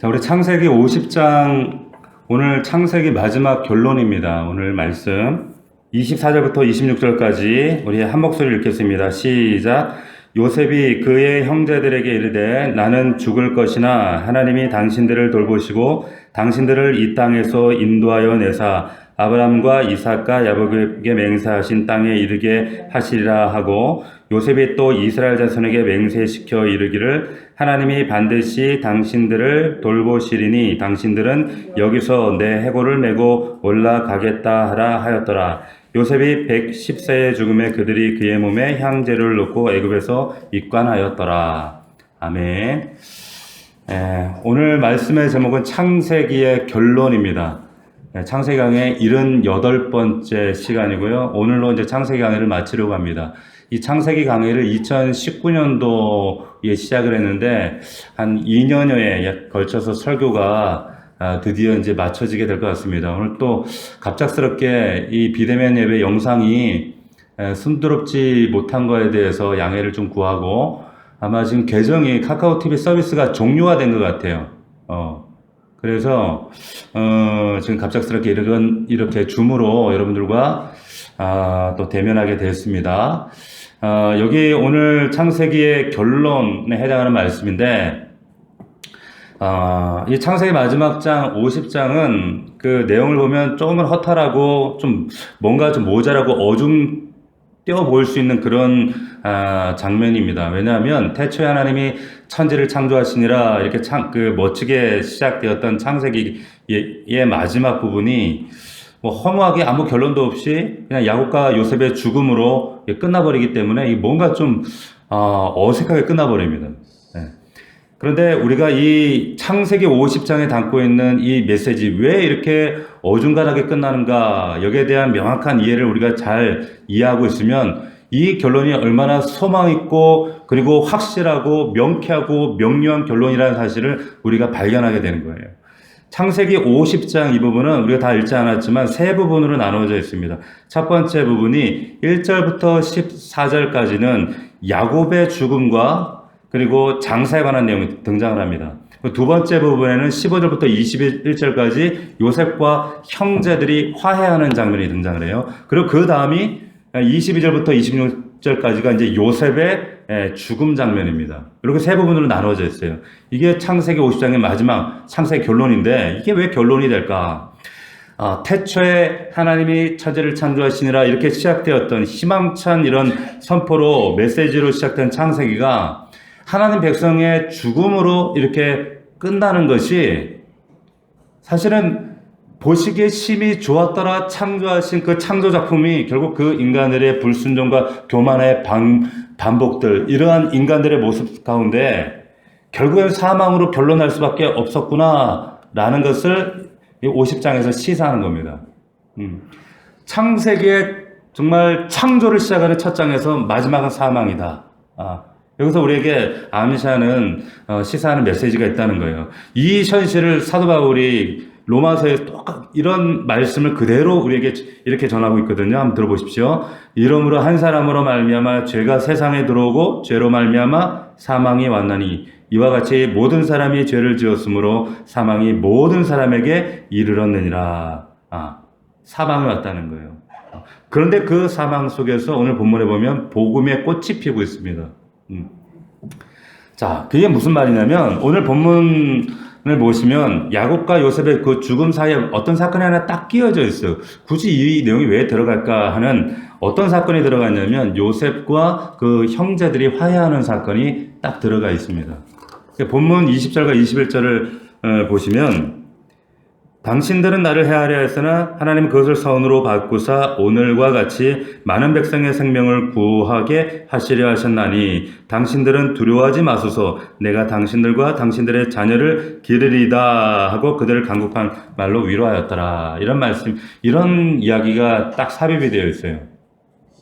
자, 우리 창세기 50장, 오늘 창세기 마지막 결론입니다. 오늘 말씀 24절부터 26절까지 우리 한 목소리 읽겠습니다. 시작. 요셉이 그의 형제들에게 이르되 나는 죽을 것이나 하나님이 당신들을 돌보시고 당신들을 이 땅에서 인도하여 내사 아브라함과 이삭과 야곱에게 맹세하신 땅에 이르게 하시리라 하고, 요셉이 또 이스라엘 자손에게 맹세시켜 이르기를 하나님이 반드시 당신들을 돌보시리니 당신들은 여기서 내 해골을 메고 올라가겠다 하라 하였더라. 요셉이 110세의 죽음에 그들이 그의 몸에 향제를 넣고 애굽에서 입관하였더라. 아멘. 오늘 말씀의 제목은 창세기의 결론입니다. 창세기 강의 78번째 시간이고요. 오늘로 이제 창세기 강의를 마치려고 합니다. 이 창세기 강의를 2019년도에 시작을 했는데 한 2년여에 걸쳐서 설교가 드디어 이제 마쳐지게 될 것 같습니다. 오늘 또 갑작스럽게 이 비대면 예배 영상이 순조롭지 못한 거에 대해서 양해를 좀 구하고, 아마 지금 계정이 카카오 TV 서비스가 종료가 된 것 같아요. 그래서 지금 갑작스럽게 이렇게 줌으로 여러분들과 또 대면하게 되었습니다. 여기 오늘 창세기의 결론에 해당하는 말씀인데, 이 창세기 마지막 장 50장은 그 내용을 보면 조금은 허탈하고 좀 뭔가 좀 모자라고 어중뛰어 보일 수 있는 그런 장면입니다. 왜냐하면 태초에 하나님이 천지를 창조하시니라 이렇게 멋지게 시작되었던 창세기의 마지막 부분이 뭐 허무하게 아무 결론도 없이 그냥 야곱과 요셉의 죽음으로 끝나버리기 때문에 뭔가 좀 어색하게 끝나버립니다. 그런데 우리가 이 창세기 50장에 담고 있는 이 메시지, 왜 이렇게 어중간하게 끝나는가, 여기에 대한 명확한 이해를 우리가 잘 이해하고 있으면 이 결론이 얼마나 소망있고 그리고 확실하고 명쾌하고 명료한 결론이라는 사실을 우리가 발견하게 되는 거예요. 창세기 50장 이 부분은 우리가 다 읽지 않았지만 세 부분으로 나누어져 있습니다. 첫 번째 부분이 1절부터 14절까지는 야곱의 죽음과 그리고 장사에 관한 내용이 등장을 합니다. 두 번째 부분에는 15절부터 21절까지 요셉과 형제들이 화해하는 장면이 등장을 해요. 그리고 그 다음이 22절부터 26절까지가 이제 요셉의 죽음 장면입니다. 이렇게 세 부분으로 나눠져 있어요. 이게 창세기 50장의 마지막 창세기 결론인데, 이게 왜 결론이 될까? 태초에 하나님이 천지를 창조하시니라 이렇게 시작되었던 희망찬 이런 선포로 메시지로 시작된 창세기가 하나님 백성의 죽음으로 이렇게 끝나는 것이 사실은 보시기에 심히 좋았더라 창조하신 그 창조작품이 결국 그 인간들의 불순종과 교만의 반복들, 이러한 인간들의 모습 가운데 결국엔 사망으로 결론날 수밖에 없었구나 라는 것을 50장에서 시사하는 겁니다. 창세기의 정말 창조를 시작하는 첫 장에서 마지막은 사망이다. 여기서 우리에게 암시하는 시사하는 메시지가 있다는 거예요. 이 현실을 사도 바울이 로마서에 이런 말씀을 그대로 우리에게 이렇게 전하고 있거든요. 한번 들어보십시오. 이러므로 한 사람으로 말미암아 죄가 세상에 들어오고 죄로 말미암아 사망이 왔나니 이와 같이 모든 사람이 죄를 지었으므로 사망이 모든 사람에게 이르렀느니라. 사망이 왔다는 거예요. 그런데 그 사망 속에서 오늘 본문에 보면 복음의 꽃이 피고 있습니다. 자, 그게 무슨 말이냐면 오늘 본문을 보시면 야곱과 요셉의 그 죽음 사이에 어떤 사건이 하나 딱 끼어져 있어요. 굳이 이 내용이 왜 들어갈까 하는 어떤 사건이 들어갔냐면 요셉과 그 형제들이 화해하는 사건이 딱 들어가 있습니다. 본문 20절과 21절을 보시면 당신들은 나를 해하려 했으나 하나님은 그것을 선으로 바꾸사 오늘과 같이 많은 백성의 생명을 구하게 하시려 하셨나니 당신들은 두려워하지 마소서 내가 당신들과 당신들의 자녀를 기르리다 하고 그들을 간곡한 말로 위로하였더라. 이런 말씀, 이런 이야기가 딱 삽입이 되어 있어요.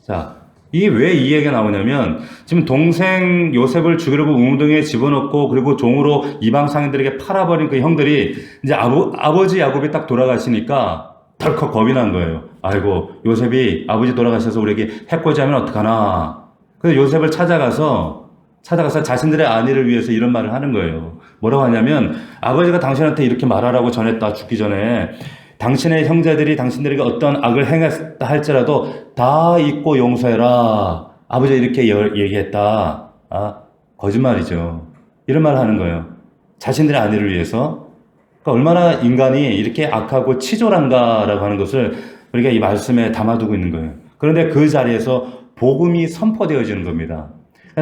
자, 이게 왜 이 얘기가 나오냐면 지금 동생 요셉을 죽이려고 우웅덩이에 집어넣고 그리고 종으로 이방 상인들에게 팔아버린 그 형들이 이제 아버지 야곱이 딱 돌아가시니까 덜컥 겁이 난 거예요. 아이고, 요셉이 아버지 돌아가셔서 우리에게 해코지하면 어떡하나. 그래서 요셉을 찾아가서 찾아가서 자신들의 아내를 위해서 이런 말을 하는 거예요. 뭐라고 하냐면 아버지가 당신한테 이렇게 말하라고 전했다. 죽기 전에 당신의 형제들이 당신들에게 어떤 악을 행했다 할지라도 다 잊고 용서해라. 아버지가 이렇게 얘기했다. 거짓말이죠. 이런 말을 하는 거예요. 자신들의 아내를 위해서. 그러니까 얼마나 인간이 이렇게 악하고 치졸한가라고 하는 것을 우리가 이 말씀에 담아두고 있는 거예요. 그런데 그 자리에서 복음이 선포되어지는 겁니다.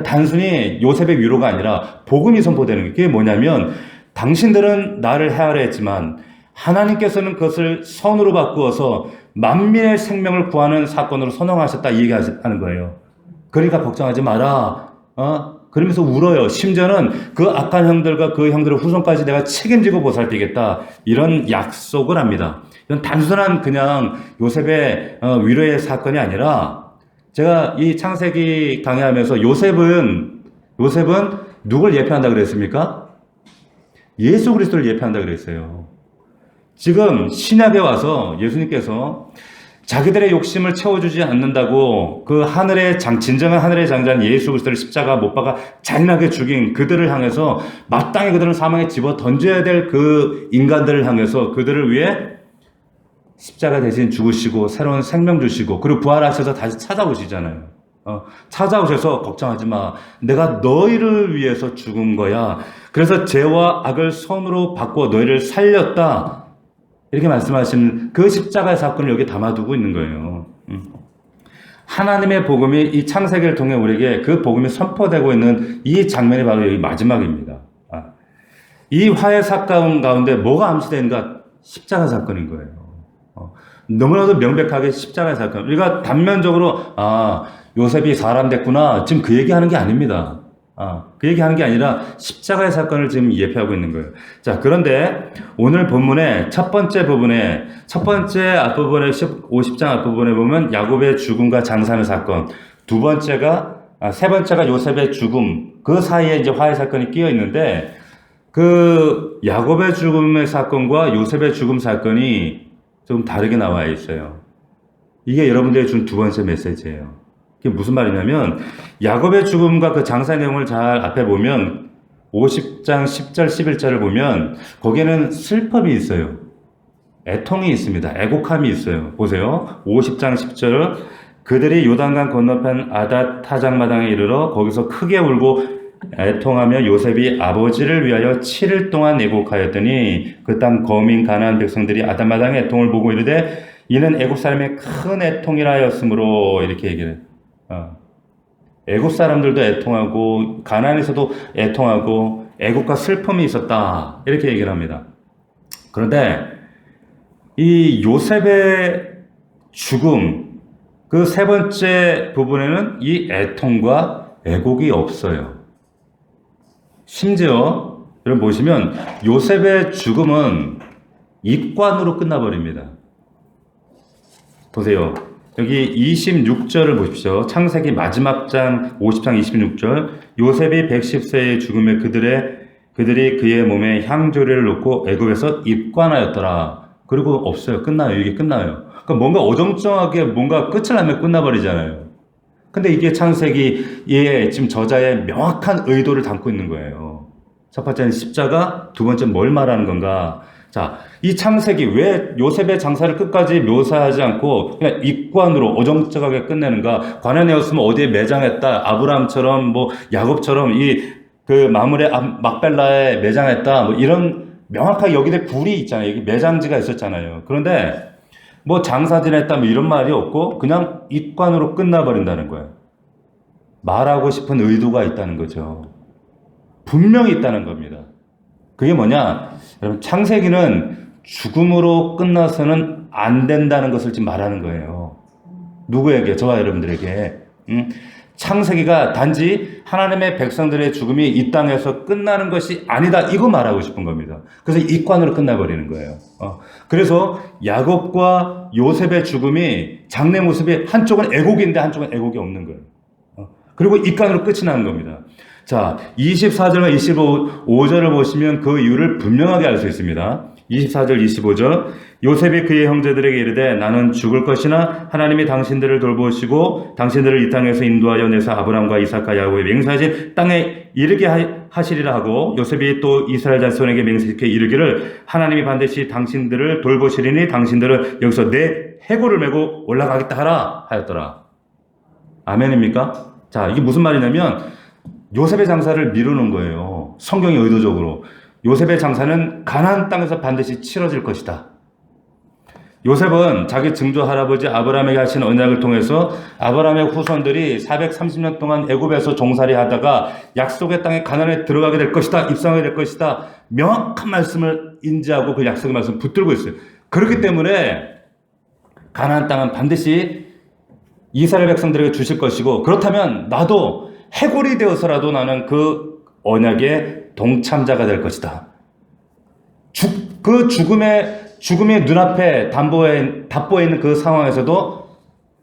단순히 요셉의 위로가 아니라 복음이 선포되는 거예요. 그게 뭐냐면 당신들은 나를 헤아려 했지만 하나님께서는 그것을 선으로 바꾸어서 만민의 생명을 구하는 사건으로 선언하셨다 이 얘기하는 거예요. 그러니까 걱정하지 마라. 그러면서 울어요. 심지어는 그 악한 형들과 그 형들의 후손까지 내가 책임지고 보살피겠다. 이런 약속을 합니다. 이건 단순한 그냥 요셉의 위로의 사건이 아니라 제가 이 창세기 강의하면서 요셉은 누굴 예표한다 그랬습니까? 예수 그리스도를 예표한다 그랬어요. 지금 신약에 와서 예수님께서 자기들의 욕심을 채워주지 않는다고 그 진정한 하늘의 장자인 예수 그리스도를 십자가 못 박아 잔인하게 죽인 그들을 향해서 마땅히 그들을 사망에 집어 던져야 될 그 인간들을 향해서 그들을 위해 십자가 대신 죽으시고 새로운 생명 주시고 그리고 부활하셔서 다시 찾아오시잖아요. 찾아오셔서 걱정하지 마. 내가 너희를 위해서 죽은 거야. 그래서 죄와 악을 선으로 바꾸어 너희를 살렸다. 이렇게 말씀하시는 그 십자가의 사건을 여기 담아두고 있는 거예요. 하나님의 복음이 이 창세기를 통해 우리에게 그 복음이 선포되고 있는 이 장면이 바로 여기 마지막입니다. 이 화해 사건 가운데 뭐가 암시되는가? 십자가 사건인 거예요. 너무나도 명백하게 십자가의 사건. 우리가 단면적으로 요셉이 사람 됐구나. 지금 그 얘기하는 게 아닙니다. 그 얘기하는 게 아니라 십자가의 사건을 지금 예표하고 있는 거예요. 자, 그런데 오늘 본문의 첫 번째 앞부분의 50장 앞부분에 보면 야곱의 죽음과 장사하는 사건, 세 번째가 요셉의 죽음, 그 사이에 이제 화해 사건이 끼어 있는데 그 야곱의 죽음의 사건과 요셉의 죽음 사건이 좀 다르게 나와 있어요. 이게 여러분들이 준 두 번째 메시지예요. 그게 무슨 말이냐면 야곱의 죽음과 그 장사의 내용을 잘 앞에 보면 50장 10절 11절을 보면 거기에는 슬픔이 있어요. 애통이 있습니다. 애곡함이 있어요. 보세요. 50장 10절 그들이 요단강 건너편 아닷 타작마당에 이르러 거기서 크게 울고 애통하며 요셉이 아버지를 위하여 7일 동안 애곡하였더니 그 땅 거민 가나안 백성들이 아닷마당의 애통을 보고 이르되 이는 애굽 사람의 큰 애통이라 하였으므로 이렇게 얘기를 해요. 애굽 사람들도 애통하고 가나안에서도 애통하고 애국과 슬픔이 있었다 이렇게 얘기를 합니다. 그런데 이 요셉의 죽음 그 세 번째 부분에는 이 애통과 애곡이 없어요. 심지어 여러분 보시면 요셉의 죽음은 입관으로 끝나버립니다. 보세요. 여기 26절을 보십시오. 창세기 마지막 장 50장 26절 요셉이 110세의 죽음에 그들이 그의 몸에 향조리를 놓고 애굽에서 입관하였더라. 그리고 없어요. 끝나요. 이게 끝나요. 그러니까 뭔가 어정쩡하게 뭔가 끝을 나면 끝나버리잖아요. 근데 이게 창세기의 지금 저자의 명확한 의도를 담고 있는 거예요. 첫 번째는 십자가, 두 번째는 뭘 말하는 건가? 자, 이 창세기 왜 요셉의 장사를 끝까지 묘사하지 않고 그냥 입관으로 어정쩡하게 끝내는가? 관원이었으면 어디에 매장했다. 아브라함처럼 뭐 야곱처럼 그 마물의 막벨라에 매장했다. 뭐 이런 명확하게 여기에 굴이 있잖아요. 여기 매장지가 있었잖아요. 그런데 뭐 장사 지냈다 뭐 이런 말이 없고 그냥 입관으로 끝나버린다는 거예요. 말하고 싶은 의도가 있다는 거죠. 분명히 있다는 겁니다. 그게 뭐냐? 여러분 창세기는 죽음으로 끝나서는 안 된다는 것을 지금 말하는 거예요. 누구에게? 저와 여러분들에게. 창세기가 단지 하나님의 백성들의 죽음이 이 땅에서 끝나는 것이 아니다. 이거 말하고 싶은 겁니다. 그래서 입관으로 끝나버리는 거예요. 그래서 야곱과 요셉의 죽음이 장래 모습이 한쪽은 애곡인데 한쪽은 애곡이 없는 거예요. 그리고 입관으로 끝이 나는 겁니다. 자, 24절과 25절을 보시면 그 이유를 분명하게 알 수 있습니다. 24절, 25절 요셉이 그의 형제들에게 이르되 나는 죽을 것이나 하나님이 당신들을 돌보시고 당신들을 이 땅에서 인도하여 내사 아브라함과 이삭과 야곱에 맹세하신 땅에 이르게 하시리라 하고 요셉이 또 이스라엘 자손에게 맹세케 이르기를 하나님이 반드시 당신들을 돌보시리니 당신들은 여기서 내 해골을 메고 올라가겠다 하라 하였더라. 아멘입니까? 자, 이게 무슨 말이냐면 요셉의 장사를 미루는 거예요. 성경이 의도적으로. 요셉의 장사는 가나안 땅에서 반드시 치러질 것이다. 요셉은 자기 증조 할아버지 아브라함에게 하신 언약을 통해서 아브라함의 후손들이 430년 동안 애굽에서 종살이 하다가 약속의 땅에 가나안에 들어가게 될 것이다. 입성하게 될 것이다. 명확한 말씀을 인지하고 그 약속의 말씀을 붙들고 있어요. 그렇기 때문에 가나안 땅은 반드시 이스라엘 백성들에게 주실 것이고 그렇다면 나도 해골이 되어서라도 나는 그 언약의 동참자가 될 것이다. 그 죽음의 눈앞에 답보해 있는 그 상황에서도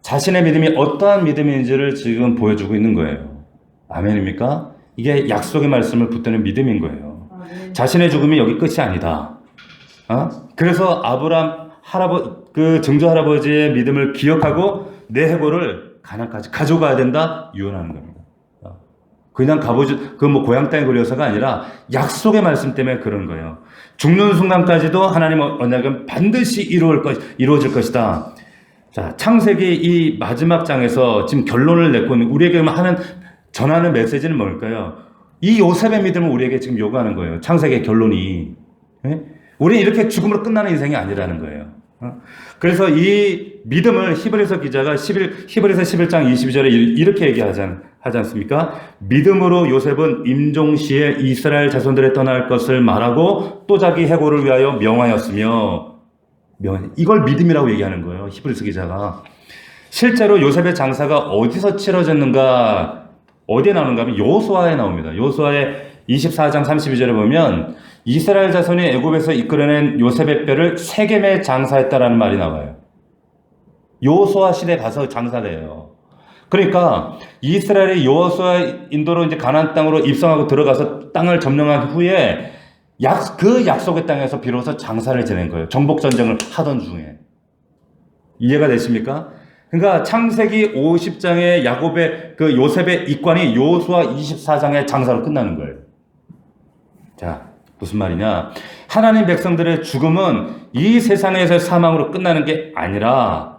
자신의 믿음이 어떠한 믿음인지를 지금 보여주고 있는 거예요. 아멘입니까? 이게 약속의 말씀을 붙드는 믿음인 거예요. 자신의 죽음이 여기 끝이 아니다. 그래서 아브라함 그 증조 할아버지의 믿음을 기억하고 내 해골을 가나안까지 가져가야 된다 유언하는 겁니다. 그냥 고향 땅에 걸려서가 아니라 약속의 말씀 때문에 그런 거예요. 죽는 순간까지도 하나님 언약은 반드시 이루어질 것이다. 자, 창세기 이 마지막 장에서 지금 결론을 내고 있는 우리에게 전하는 메시지는 뭘까요? 이 요셉의 믿음을 우리에게 지금 요구하는 거예요. 창세기의 결론이. 우리는 이렇게 죽음으로 끝나는 인생이 아니라는 거예요. 그래서 이 믿음을 히브리서 기자가 히브리서 11장 22절에 이렇게 얘기하지 않습니까? 믿음으로 요셉은 임종시에 이스라엘 자손들에 떠날 것을 말하고 또 자기 해골을 위하여 명하였으며 이걸 믿음이라고 얘기하는 거예요. 히브리서 기자가. 실제로 요셉의 장사가 어디서 치러졌는가 어디에 나오는가 하면 여호수아에 나옵니다. 여호수아의 24장 32절에 보면 이스라엘 자손이 애굽에서 이끌어낸 요셉의 뼈를 세겜에 장사했다라는 말이 나와요. 여호수아 시대 가서 장사를 해요. 그러니까 이스라엘이 여호수아 인도로 이제 가나안 땅으로 입성하고 들어가서 땅을 점령한 후에 그 약속의 땅에서 비로소 장사를 지낸 거예요. 정복 전쟁을 하던 중에. 이해가 되십니까? 그러니까 창세기 50장의 그 요셉의 입관이 여호수아 24장의 장사로 끝나는 거예요. 자, 무슨 말이냐? 하나님 백성들의 죽음은 이 세상에서 사망으로 끝나는 게 아니라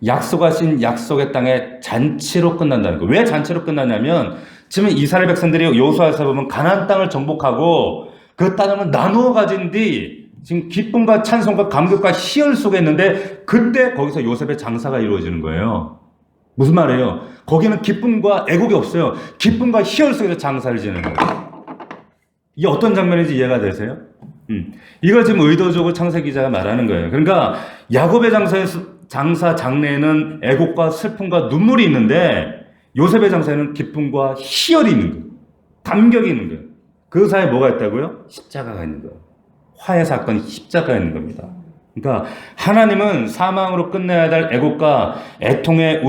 약속하신 약속의 땅의 잔치로 끝난다는 거예요. 왜 잔치로 끝나냐면 지금 이스라엘 백성들이 여호수아에서 보면 가나안 땅을 정복하고 그 땅을 나누어 가진 뒤 지금 기쁨과 찬송과 감격과 희열 속에 있는데 그때 거기서 요셉의 장사가 이루어지는 거예요. 무슨 말이에요? 거기는 기쁨과 애국이 없어요. 기쁨과 희열 속에서 장사를 지내는 거예요. 이게 어떤 장면인지 이해가 되세요? 이걸 지금 의도적으로 창세기 기자가 말하는 거예요. 그러니까 야곱의 장사 장래에는 애국과 슬픔과 눈물이 있는데 요셉의 장사에는 기쁨과 희열이 있는 거예요. 감격이 있는 거예요. 그 사이에 뭐가 있다고요? 십자가가 있는 거예요. 화해 사건이 십자가가 있는 겁니다. 그러니까 하나님은 사망으로 끝내야 될 애국과 애통의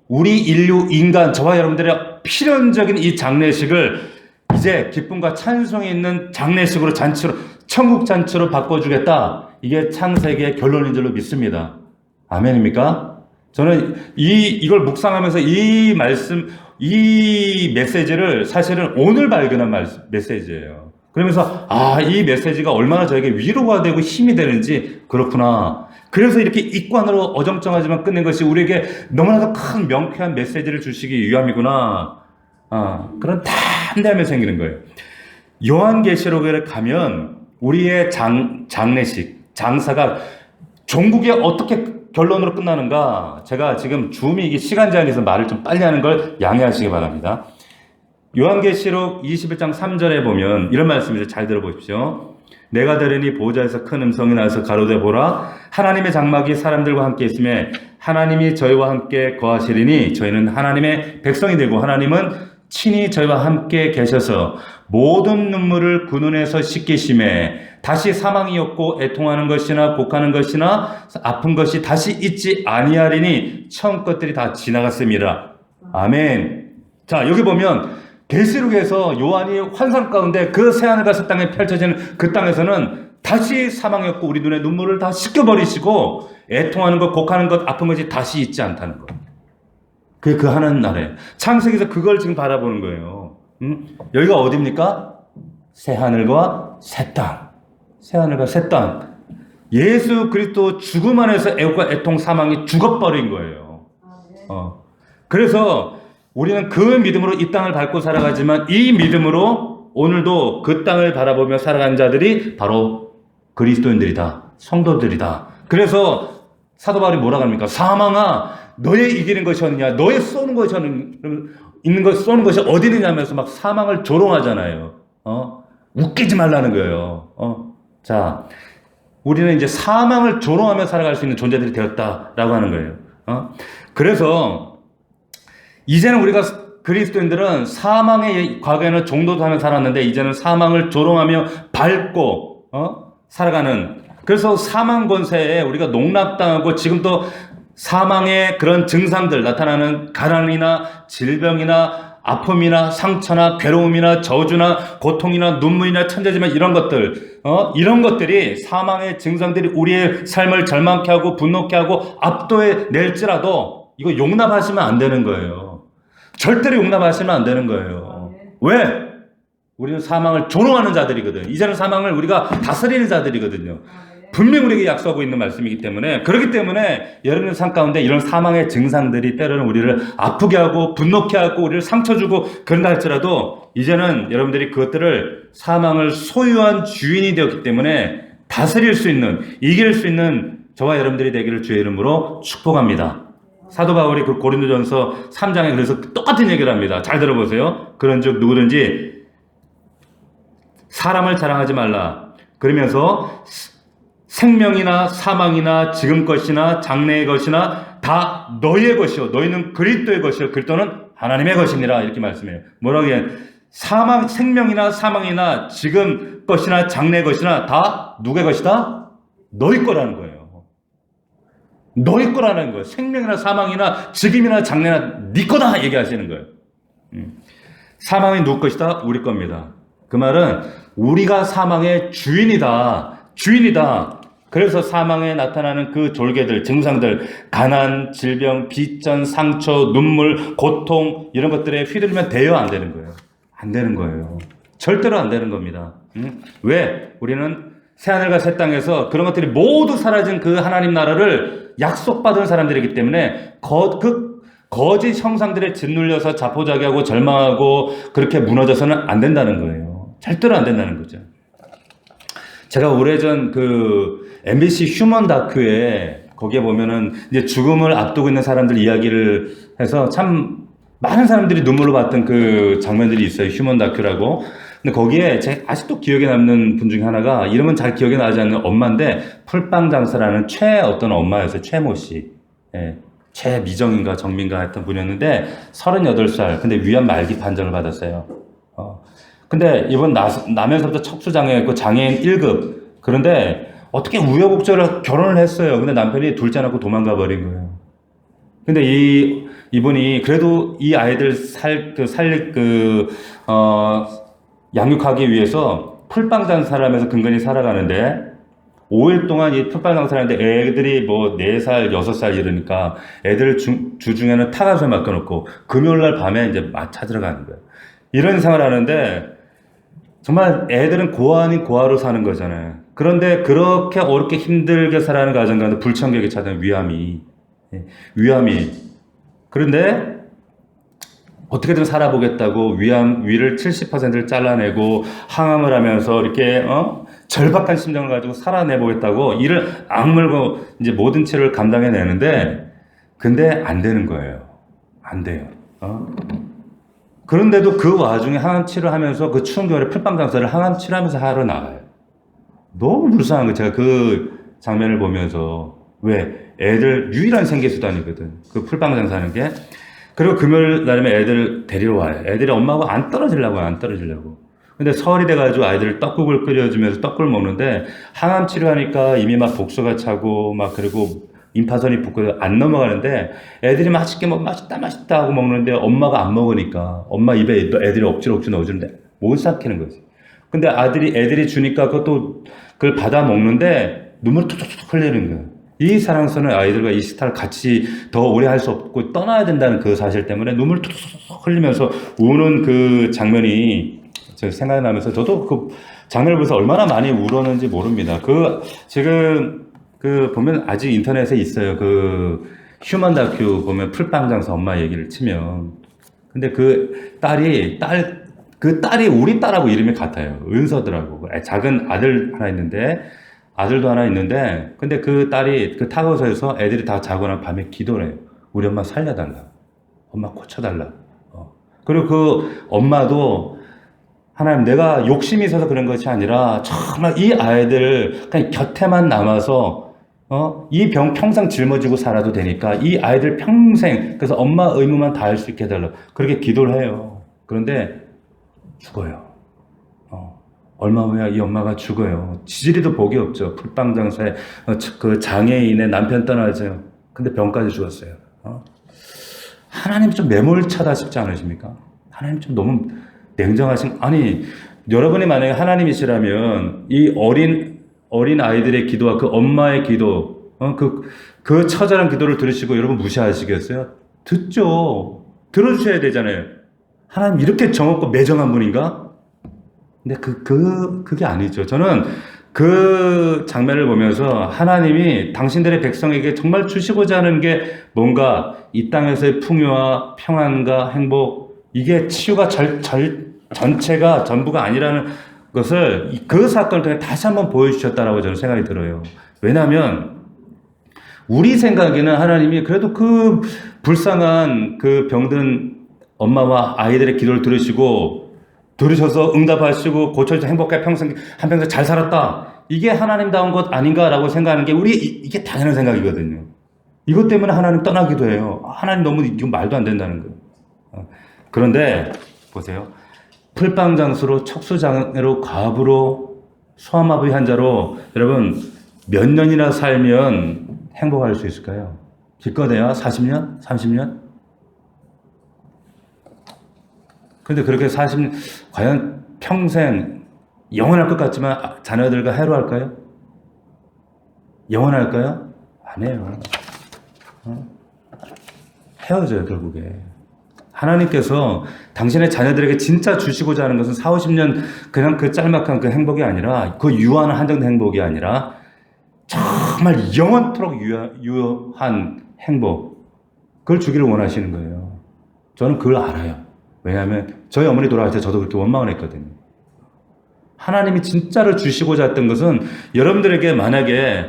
우리 인류 인간 저와 여러분들의 필연적인 이 장례식을 이제 기쁨과 찬송이 있는 장례식으로 잔치로 천국 잔치로 바꿔주겠다. 이게 창세기의 결론인 줄로 믿습니다. 아멘입니까? 저는 이걸 묵상하면서 이 메시지를 사실은 오늘 발견한 메시지예요. 그러면서 이 메시지가 얼마나 저에게 위로가 되고 힘이 되는지 그렇구나. 그래서 이렇게 이관으로 어정쩡하지만 끝낸 것이 우리에게 너무나도 큰 명쾌한 메시지를 주시기 위함이구나. 그런 담대함이 생기는 거예요. 요한계시록에 가면 우리의 장례식, 장사가 종국이 어떻게 결론으로 끝나는가, 제가 지금 이게 시간 제한이 있어서 말을 좀 빨리 하는 걸 양해하시기 바랍니다. 요한계시록 21장 3절에 보면 이런 말씀이죠. 잘 들어보십시오. 내가 들으니 보좌에서 큰 음성이 나서 가로되 보라, 하나님의 장막이 사람들과 함께 있음에 하나님이 저희와 함께 거하시리니 저희는 하나님의 백성이 되고 하나님은 친히 저희와 함께 계셔서 모든 눈물을 그 눈에서 씻기심에 다시 사망이 없고 애통하는 것이나 곡하는 것이나 아픈 것이 다시 있지 아니하리니 처음 것들이 다 지나갔음이라. 아멘. 자, 여기 보면 계시록에서 요한이 환상 가운데 그 새하늘과 땅에 펼쳐지는 그 땅에서는 다시 사망이 없고 우리 눈에 눈물을 다 씻겨버리시고 애통하는 것, 곡하는 것, 아픈 것이 다시 있지 않다는 것. 그 하나님 나라에. 창세기에서 그걸 지금 바라보는 거예요. 여기가 어디입니까? 새 하늘과 새 땅. 새 하늘과 새 땅. 예수 그리스도 죽음 안에서 애국과 애통 사망이 죽어버린 거예요. 그래서 우리는 그 믿음으로 이 땅을 밟고 살아가지만 이 믿음으로 오늘도 그 땅을 바라보며 살아가는 자들이 바로 그리스도인들이다. 성도들이다. 그래서 사도 바울이 뭐라고 합니까? 사망아, 너의 이기는 것이 어느냐? 너의 쏘는 것이 있는 것 쏘는 것이 어디 있느냐 하면서 막 사망을 조롱하잖아요. 웃기지 말라는 거예요. 자, 우리는 이제 사망을 조롱하며 살아갈 수 있는 존재들이 되었다라고 하는 거예요. 그래서 이제는 우리가 그리스도인들은 사망의 과거에는 종도도 하며 살았는데 이제는 사망을 조롱하며 밟고 살아가는, 그래서 사망 권세에 우리가 농락당하고 지금 또 사망의 그런 증상들 나타나는 가난이나 질병이나 아픔이나 상처나 괴로움이나 저주나 고통이나 눈물이나 천재지만 이런 것들, 이런 것들이 사망의 증상들이 우리의 삶을 절망케 하고 분노케 하고 압도해 낼지라도 이거 용납하시면 안 되는 거예요. 절대로 용납하시면 안 되는 거예요. 왜? 우리는 사망을 조롱하는 자들이거든. 이제는 사망을 우리가 다스리는 자들이거든요. 분명히 우리에게 약속하고 있는 말씀이기 때문에, 그렇기 때문에 여러분의 삶 가운데 이런 사망의 증상들이 때로는 우리를 아프게 하고 분노케 하고 우리를 상처 주고 그런다 할지라도 이제는 여러분들이 그것들을 사망을 소유한 주인이 되었기 때문에 다스릴 수 있는, 이길 수 있는 저와 여러분들이 되기를 주의 이름으로 축복합니다. 사도 바울이 그 고린도전서 3장에 그래서 똑같은 얘기를 합니다. 잘 들어보세요. 그런즉 누구든지 사람을 자랑하지 말라. 그러면서 생명이나 사망이나 지금 것이나 장래의 것이나 다 너희의 것이요 너희는 그리스도의 것이요 그리스도는 하나님의 것이니라. 이렇게 말씀해요. 뭐라고 해요? 생명이나 사망이나 지금 것이나 장래의 것이나 다 누구의 것이다? 너희 거라는 거예요. 너희 거라는 거예요. 생명이나 사망이나 지금이나 장래나 네 거다 얘기하시는 거예요. 사망이 누구 것이다? 우리 겁니다. 그 말은 우리가 사망의 주인이다. 그래서 사망에 나타나는 그 졸개들, 증상들, 가난, 질병, 비전, 상처, 눈물, 고통 이런 것들에 휘둘리면 돼요? 안 되는 거예요? 안 되는 거예요. 절대로 안 되는 겁니다. 왜? 우리는 새하늘과 새 땅에서 그런 것들이 모두 사라진 그 하나님 나라를 약속받은 사람들이기 때문에 거짓 형상들에 짓눌려서 자포자기하고 절망하고 그렇게 무너져서는 안 된다는 거예요. 절대로 안 된다는 거죠. 제가 오래전 그 MBC 휴먼 다큐에 거기에 보면은 이제 죽음을 앞두고 있는 사람들 이야기를 해서 참 많은 사람들이 눈물로 봤던 그 장면들이 있어요. 휴먼 다큐라고. 근데 거기에 제 아직도 기억에 남는 분 중에 하나가 이름은 잘 기억에 나지 않는 엄마인데 풀빵 장사라는 어떤 엄마였어요. 최모 씨. 예. 최미정인가 정민가 했던 분이었는데 38살. 근데 위암 말기 판정을 받았어요. 근데 이번 나면서부터 척수장애였고 장애인 1급. 그런데 어떻게 우여곡절을 결혼을 했어요. 근데 남편이 둘째 낳고 도망가 버린 거예요. 근데 이분이 그래도 이 아이들 양육하기 위해서 풀빵 장사를 하면서 근근히 살아가는데 5일 동안 이 풀빵 장사를 하는데 애들이 뭐 4살, 6살 이러니까 애들 주중에는 타가수에 맡겨놓고 금요일날 밤에 이제 찾으러 가는 거예요. 이런 생활을 하는데 정말 애들은 고아 아닌 고아로 사는 거잖아요. 그런데 그렇게 어렵게 힘들게 살아가는 가정 가운데 불청객이 찾아온 위암이. 그런데 어떻게든 살아보겠다고 위를 70%를 잘라내고 항암을 하면서 이렇게 절박한 심정을 가지고 살아내보겠다고 이를 악물고 이제 모든 치료를 감당해내는데 근데 안 되는 거예요. 안 돼요. 그런데도 그 와중에 항암 치료하면서 그 추운 겨울에 풀빵 장사를 항암 치료하면서 하러 나가요. 너무 불쌍한 거예요. 제가 그 장면을 보면서. 왜? 애들 유일한 생계수단이거든. 그 풀빵 장사하는 게. 그리고 금요일 날이면 애들 데리러 와요. 애들이 엄마하고 안 떨어지려고. 근데 설이 돼가지고 아이들 떡국을 끓여주면서 떡국을 먹는데 항암 치료하니까 이미 막 복수가 차고 막 그리고 임파선이 붓고 안 넘어가는데 애들이 맛있게 맛있다 하고 먹는데 엄마가 안 먹으니까 엄마 입에 애들이 억지로 넣어주는데 못 삼키는 거지. 근데 애들이 주니까 그걸 받아 먹는데 눈물 툭툭툭 흘리는 거야. 이 사랑스러운 아이들과 이스타를 같이 더 오래 할 수 없고 떠나야 된다는 그 사실 때문에 눈물 툭툭 흘리면서 우는 그 장면이 생각이 나면서 저도 그 장면을 보면서 얼마나 많이 울었는지 모릅니다. 지금 보면 아직 인터넷에 있어요. 휴먼 다큐 보면 풀빵장사 엄마 얘기를 치면. 근데 그 딸이 우리 딸하고 이름이 같아요. 은서더라고. 작은 아들도 하나 있는데, 근데 그 딸이 그 타고서에서 애들이 다 자고 난 밤에 기도를 해요. 우리 엄마 살려달라. 엄마 고쳐달라. 그리고 그 엄마도 하나님, 내가 욕심이 있어서 그런 것이 아니라 정말 이 아이들 그냥 곁에만 남아서 이 병 평생 짊어지고 살아도 되니까 이 아이들 평생, 그래서 엄마 의무만 다 할 수 있게 해달라. 그렇게 기도를 해요. 그런데 죽어요. 얼마 후에 이 엄마가 죽어요. 지지리도 복이 없죠. 풀빵장사의 그 장애인의 남편 떠나죠. 근데 병까지 죽었어요. 하나님 좀 매몰차다 싶지 않으십니까? 하나님 좀 너무 냉정하신, 아니, 여러분이 만약에 하나님이시라면 이 어린 아이들의 기도와 그 엄마의 기도, 그 처절한 기도를 들으시고 여러분 무시하시겠어요? 듣죠. 들어주셔야 되잖아요. 하나님 이렇게 정없고 매정한 분인가? 근데 그게 아니죠. 저는 그 장면을 보면서 하나님이 당신들의 백성에게 정말 주시고자 하는 게 뭔가 이 땅에서의 풍요와 평안과 행복, 이게 치유가 전체가 전부가 아니라는 것을 그 사건을 통해 다시 한번 보여주셨다라고 저는 생각이 들어요. 왜냐하면 우리 생각에는 하나님이 그래도 그 불쌍한 그 병든 엄마와 아이들의 기도를 들으셔서 응답하시고 고쳐서 행복하게 한평생 잘 살았다. 이게 하나님다운 것 아닌가라고 생각하는 게 이게 당연한 생각이거든요. 이것 때문에 하나님 떠나기도 해요. 하나님 너무 이거 말도 안 된다는 거예요. 그런데 보세요. 풀빵장수로 척수장애로 과부로 소아마비 환자로 여러분 몇 년이나 살면 행복할 수 있을까요? 기껏해야 40년? 30년? 근데 그렇게 40년, 과연 평생 영원할 것 같지만 자녀들과 해로할까요? 영원할까요? 아니에요. 헤어져요, 결국에. 하나님께서 당신의 자녀들에게 진짜 주시고자 하는 것은 4, 50년 그냥 그 짤막한 그 행복이 아니라, 그 유한 한정된 행복이 아니라 정말 영원토록 유한 행복, 그걸 주기를 원하시는 거예요. 저는 그걸 알아요. 왜냐하면 저희 어머니 돌아가실 때 저도 그렇게 원망을 했거든요. 하나님이 진짜로 주시고자 했던 것은 여러분들에게 만약에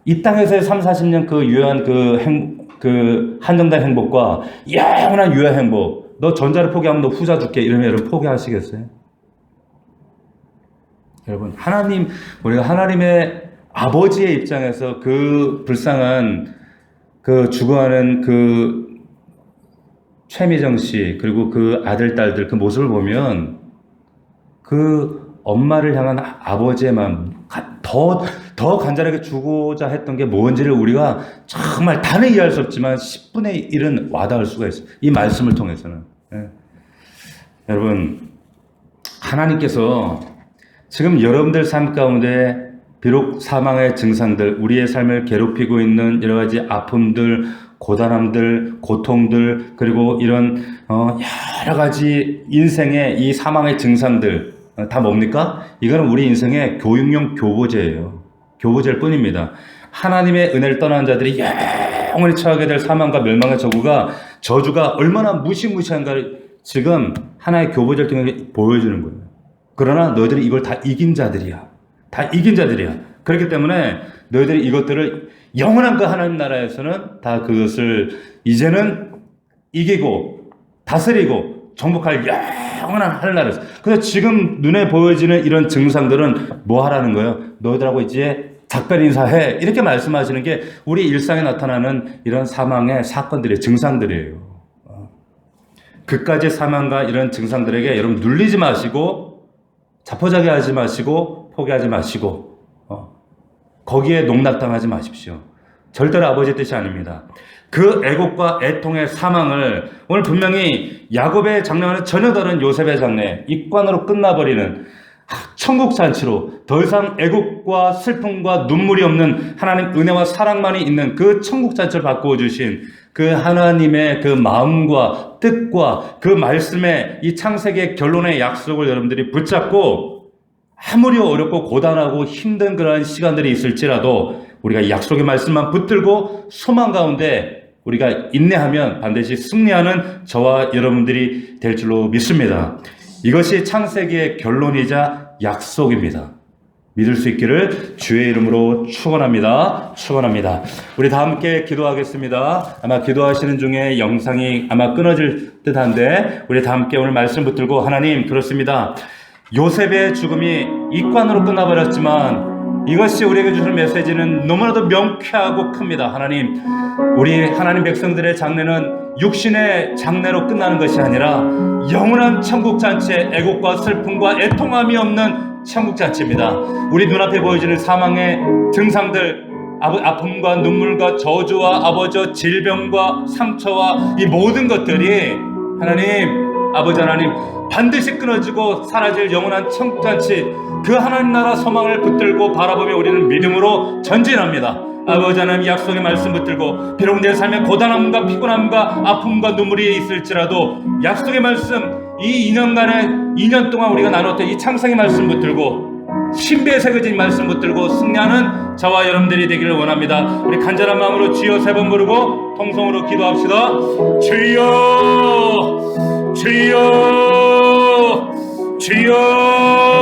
이 땅에서의 3, 40년 그 유한 그 한정된 행복과 영원한 유한 행복, 너 전자를 포기하면 너 후자 줄게 이러면 여러분 포기하시겠어요? 여러분, 우리가 하나님의 아버지의 입장에서 그 불쌍한 그 죽어가는 그 최미정 씨, 그리고 그 아들, 딸들 그 모습을 보면 그 엄마를 향한 아버지의 마음, 더 간절하게 주고자 했던 게 뭔지를 우리가 정말 단에 이해할 수 없지만 10분의 1은 와닿을 수가 있어요. 이 말씀을 통해서는. 여러분, 하나님께서 지금 여러분들 삶 가운데 비록 사망의 증상들, 우리의 삶을 괴롭히고 있는 여러 가지 아픔들, 고단함들, 고통들, 그리고 이런 여러 가지 인생의 이 사망의 증상들 다 뭡니까? 이거는 우리 인생의 교육용 교보제예요. 교보제일 뿐입니다. 하나님의 은혜를 떠난 자들이 영원히 처하게 될 사망과 멸망의 저주가 얼마나 무시무시한가를 지금 하나의 교보제를 통해 보여주는 거예요. 그러나 너희들이 이걸 다 이긴 자들이야. 다 이긴 자들이야. 그렇기 때문에 너희들이 이것들을 영원한 그 하나님 나라에서는 다 그것을 이제는 이기고 다스리고 정복할 영원한 하늘나라에서. 그래서 지금 눈에 보여지는 이런 증상들은 뭐 하라는 거예요? 너희들하고 이제 작별 인사해. 이렇게 말씀하시는 게 우리 일상에 나타나는 이런 사망의 사건들의 증상들이에요. 그까지 사망과 이런 증상들에게 여러분 눌리지 마시고 자포자기 하지 마시고 포기하지 마시고 거기에 농락당하지 마십시오. 절대로 아버지의 뜻이 아닙니다. 그 애곡과 애통의 사망을 오늘 분명히 야곱의 장래와는 전혀 다른 요셉의 장래, 입관으로 끝나버리는 천국 잔치로 더 이상 애국과 슬픔과 눈물이 없는 하나님 은혜와 사랑만이 있는 그 천국 잔치를 바꾸어 주신 그 하나님의 그 마음과 뜻과 그 말씀의 이 창세기의 결론의 약속을 여러분들이 붙잡고 아무리 어렵고 고단하고 힘든 그러한 시간들이 있을지라도 우리가 이 약속의 말씀만 붙들고 소망 가운데 우리가 인내하면 반드시 승리하는 저와 여러분들이 될 줄로 믿습니다. 이것이 창세기의 결론이자 약속입니다. 믿을 수 있기를 주의 이름으로 축원합니다. 축원합니다. 우리 다 함께 기도하겠습니다. 아마 기도하시는 중에 영상이 아마 끊어질 듯한데 우리 다 함께 오늘 말씀 붙들고 하나님 그렇습니다. 요셉의 죽음이 이관으로 끝나버렸지만 이것이 우리에게 주는 메시지는 너무나도 명쾌하고 큽니다. 하나님, 우리 하나님 백성들의 장례는 육신의 장례로 끝나는 것이 아니라 영원한 천국잔치의 애곡과 슬픔과 애통함이 없는 천국잔치입니다. 우리 눈앞에 보여지는 사망의 증상들, 아픔과 눈물과 저주와 아버지 질병과 상처와 이 모든 것들이 하나님, 아버지 하나님 반드시 끊어지고 사라질 영원한 천국잔치 그 하나님 나라 소망을 붙들고 바라보며 우리는 믿음으로 전진합니다. 아버지 하나님 약속의 말씀 붙들고 비록 내 삶에 고단함과 피곤함과 아픔과 눈물이 있을지라도 약속의 말씀 이 2년 동안 우리가 나눴던 이 창세기 말씀 붙들고 신비에 새겨진 말씀 붙들고 승리하는 저와 여러분들이 되기를 원합니다. 우리 간절한 마음으로 주여 3번 부르고 통성으로 기도합시다. 주여 주여 주여